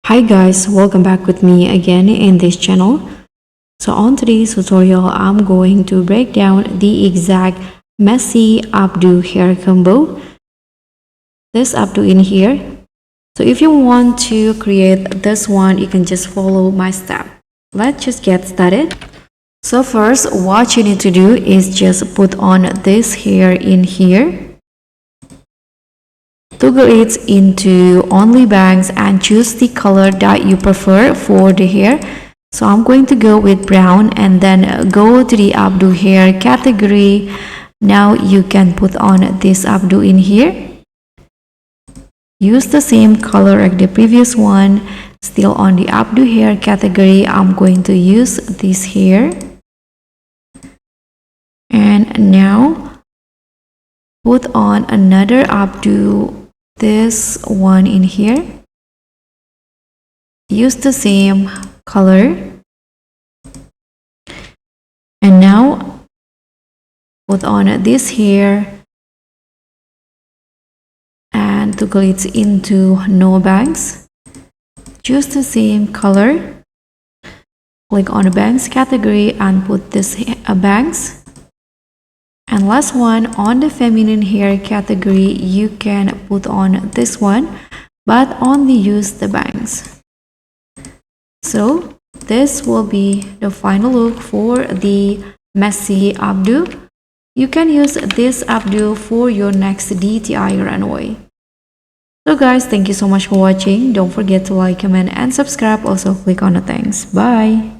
Hi guys, welcome back with me again in this channel. So on today's tutorial, I'm going to break down the exact messy updo hair combo. This updo in here. So if you want to create this one, you can just follow my step. Let's just get started. So first, what you need to do is just put on this hair in here. Toggle it into only bangs and choose the color that you prefer for the hair. So I'm going to go with brown and then go to the updo hair category. Now you can put on this updo in here. Use the same color like the previous one. Still on the updo hair category, I'm going to use this hair. And now put on another updo, this one in here. Use the same color. And now put on this hair and toggle it into no bangs. Choose the same color. Click on the bangs category and put this bangs. And last one, on the feminine hair category, you can put on this one, but only use the bangs. So this will be the final look for the messy updo. You can use this updo for your next DTI runway. So guys, thank you so much for watching. Don't forget to like, comment, and subscribe. Also click on the thanks. Bye.